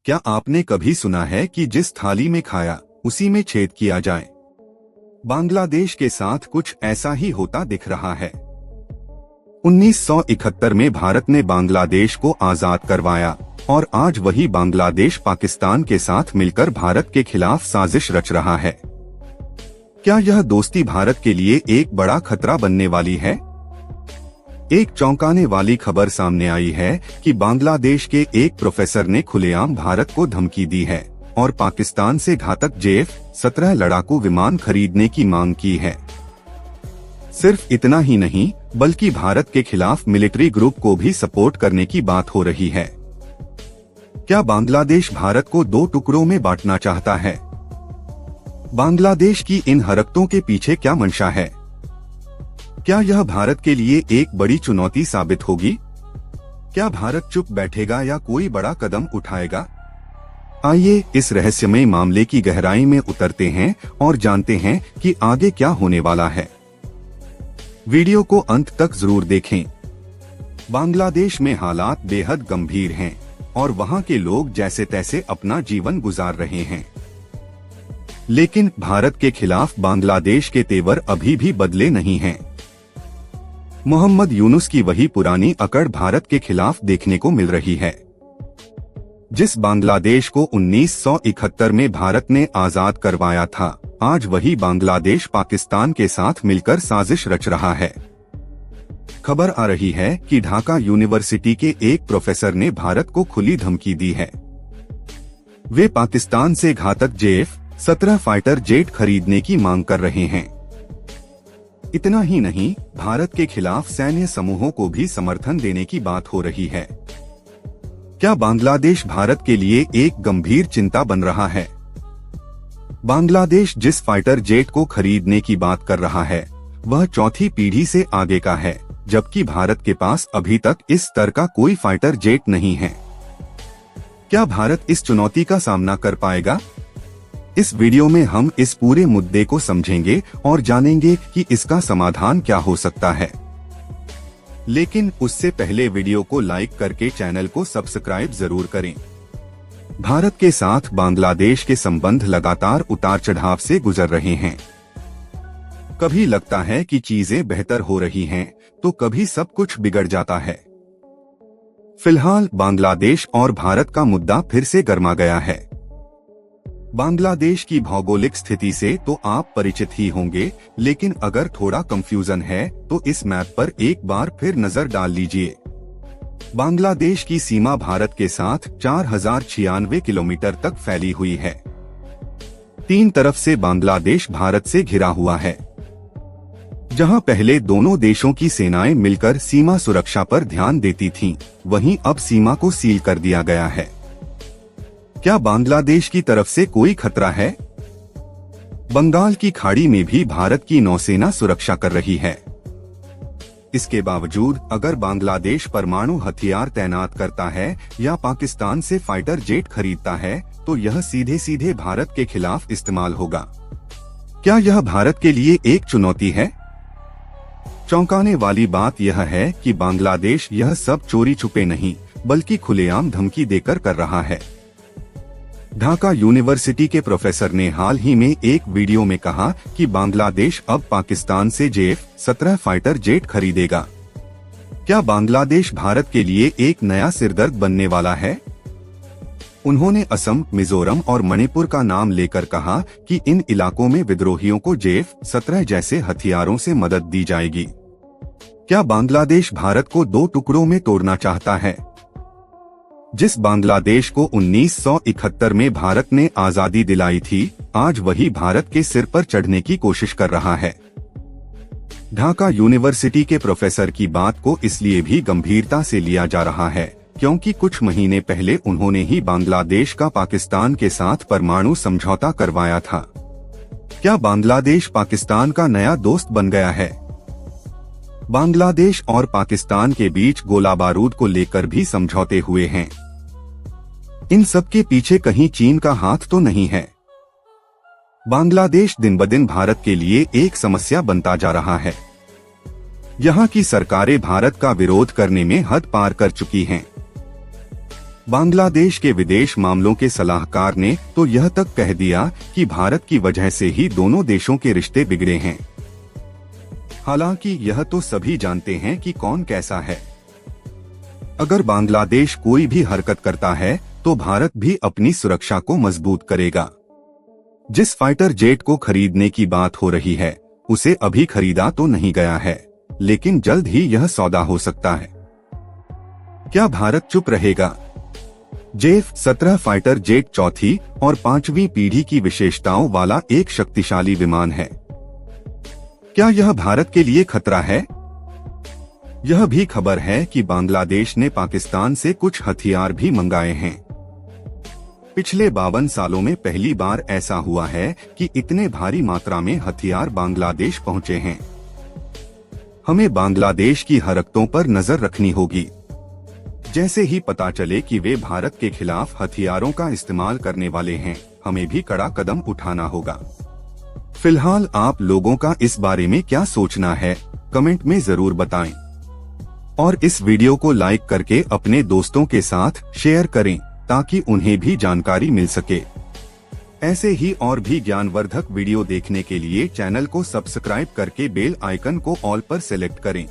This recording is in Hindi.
क्या आपने कभी सुना है कि जिस थाली में खाया उसी में छेद किया जाए? बांग्लादेश के साथ कुछ ऐसा ही होता दिख रहा है। 1971 में भारत ने बांग्लादेश को आजाद करवाया और आज वही बांग्लादेश पाकिस्तान के साथ मिलकर भारत के खिलाफ साजिश रच रहा है। क्या यह दोस्ती भारत के लिए एक बड़ा खतरा बनने वाली है? एक चौंकाने वाली खबर सामने आई है कि बांग्लादेश के एक प्रोफेसर ने खुलेआम भारत को धमकी दी है और पाकिस्तान से घातक J-17 लड़ाकू विमान खरीदने की मांग की है। सिर्फ इतना ही नहीं, बल्कि भारत के खिलाफ मिलिट्री ग्रुप को भी सपोर्ट करने की बात हो रही है। क्या बांग्लादेश भारत को दो टुकड़ों में बांटना चाहता है? बांग्लादेश की इन हरकतों के पीछे क्या मंशा है? क्या यह भारत के लिए एक बड़ी चुनौती साबित होगी? क्या भारत चुप बैठेगा या कोई बड़ा कदम उठाएगा? आइए इस रहस्यमय मामले की गहराई में उतरते हैं और जानते हैं कि आगे क्या होने वाला है। वीडियो को अंत तक जरूर देखें। बांग्लादेश में हालात बेहद गंभीर हैं और वहां के लोग जैसे तैसे अपना जीवन गुजार रहे हैं। लेकिन भारत के खिलाफ बांग्लादेश के तेवर अभी भी बदले नहीं हैं। मोहम्मद यूनुस की वही पुरानी अकड़ भारत के खिलाफ देखने को मिल रही है। जिस बांग्लादेश को 1971 में भारत ने आजाद करवाया था, आज वही बांग्लादेश पाकिस्तान के साथ मिलकर साजिश रच रहा है। खबर आ रही है कि ढाका यूनिवर्सिटी के एक प्रोफेसर ने भारत को खुली धमकी दी है। वे पाकिस्तान से घातक J-17 फाइटर जेट खरीदने की मांग कर रहे हैं। इतना ही नहीं, भारत के खिलाफ सैन्य समूहों को भी समर्थन देने की बात हो रही है। क्या बांग्लादेश भारत के लिए एक गंभीर चिंता बन रहा है? बांग्लादेश जिस फाइटर जेट को खरीदने की बात कर रहा है, वह चौथी पीढ़ी से आगे का है, जबकि भारत के पास अभी तक इस स्तर का कोई फाइटर जेट नहीं है। क्या भारत इस चुनौती का सामना कर पाएगा? इस वीडियो में हम इस पूरे मुद्दे को समझेंगे और जानेंगे कि इसका समाधान क्या हो सकता है। लेकिन उससे पहले वीडियो को लाइक करके चैनल को सब्सक्राइब जरूर करें। भारत के साथ बांग्लादेश के संबंध लगातार उतार चढ़ाव से गुजर रहे हैं। कभी लगता है कि चीजें बेहतर हो रही हैं, तो कभी सब कुछ बिगड़ जाता है। फिलहाल बांग्लादेश और भारत का मुद्दा फिर से गर्मा गया है। बांग्लादेश की भौगोलिक स्थिति से तो आप परिचित ही होंगे, लेकिन अगर थोड़ा कंफ्यूजन है तो इस मैप पर एक बार फिर नजर डाल लीजिए। बांग्लादेश की सीमा भारत के साथ 4096 किलोमीटर तक फैली हुई है। तीन तरफ से बांग्लादेश भारत से घिरा हुआ है। जहां पहले दोनों देशों की सेनाएं मिलकर सीमा सुरक्षा पर ध्यान देती थीं, वहीं अब सीमा को सील कर दिया गया है। क्या बांग्लादेश की तरफ से कोई खतरा है? बंगाल की खाड़ी में भी भारत की नौसेना सुरक्षा कर रही है। इसके बावजूद अगर बांग्लादेश परमाणु हथियार तैनात करता है या पाकिस्तान से फाइटर जेट खरीदता है, तो यह सीधे सीधे भारत के खिलाफ इस्तेमाल होगा। क्या यह भारत के लिए एक चुनौती है? चौंकाने वाली बात यह है कि बांग्लादेश यह सब चोरी छुपे नहीं, बल्कि खुलेआम धमकी देकर कर रहा है। ढाका यूनिवर्सिटी के प्रोफेसर ने हाल ही में एक वीडियो में कहा कि बांग्लादेश अब पाकिस्तान से J-17 फाइटर जेट खरीदेगा। क्या बांग्लादेश भारत के लिए एक नया सिरदर्द बनने वाला है? उन्होंने असम, मिजोरम और मणिपुर का नाम लेकर कहा कि इन इलाकों में विद्रोहियों को J-17 जैसे हथियारों से मदद दी जाएगी। क्या बांग्लादेश भारत को दो टुकड़ों में तोड़ना चाहता है? जिस बांग्लादेश को 1971 में भारत ने आजादी दिलाई थी, आज वही भारत के सिर पर चढ़ने की कोशिश कर रहा है। ढाका यूनिवर्सिटी के प्रोफेसर की बात को इसलिए भी गंभीरता से लिया जा रहा है क्योंकि कुछ महीने पहले उन्होंने ही बांग्लादेश का पाकिस्तान के साथ परमाणु समझौता करवाया था। क्या बांग्लादेश पाकिस्तान का नया दोस्त बन गया है? बांग्लादेश और पाकिस्तान के बीच गोला बारूद को लेकर भी समझौते हुए हैं। इन सब के पीछे कहीं चीन का हाथ तो नहीं है। बांग्लादेश दिन ब दिन भारत के लिए एक समस्या बनता जा रहा है। यहाँ की सरकारें भारत का विरोध करने में हद पार कर चुकी हैं। बांग्लादेश के विदेश मामलों के सलाहकार ने तो यह तक कह दिया कि भारत की वजह से ही दोनों देशों के रिश्ते बिगड़े हैं। हालांकि यह तो सभी जानते हैं कि कौन कैसा है। अगर बांग्लादेश कोई भी हरकत करता है तो भारत भी अपनी सुरक्षा को मजबूत करेगा। जिस फाइटर जेट को खरीदने की बात हो रही है उसे अभी खरीदा तो नहीं गया है, लेकिन जल्द ही यह सौदा हो सकता है। क्या भारत चुप रहेगा? J-17 फाइटर जेट चौथी और पांचवी पीढ़ी की विशेषताओं वाला एक शक्तिशाली विमान है। क्या यह भारत के लिए खतरा है? यह भी खबर है कि बांग्लादेश ने पाकिस्तान से कुछ हथियार भी मंगाए हैं। पिछले 52 सालों में पहली बार ऐसा हुआ है कि इतने भारी मात्रा में हथियार बांग्लादेश पहुंचे हैं। हमें बांग्लादेश की हरकतों पर नजर रखनी होगी। जैसे ही पता चले कि वे भारत के खिलाफ हथियारों का इस्तेमाल करने वाले हैं, हमें भी कड़ा कदम उठाना होगा। फिलहाल आप लोगों का इस बारे में क्या सोचना है, कमेंट में जरूर बताएं। और इस वीडियो को लाइक करके अपने दोस्तों के साथ शेयर करें ताकि उन्हें भी जानकारी मिल सके। ऐसे ही और भी ज्ञानवर्धक वीडियो देखने के लिए चैनल को सब्सक्राइब करके बेल आइकन को ऑल पर सेलेक्ट करें।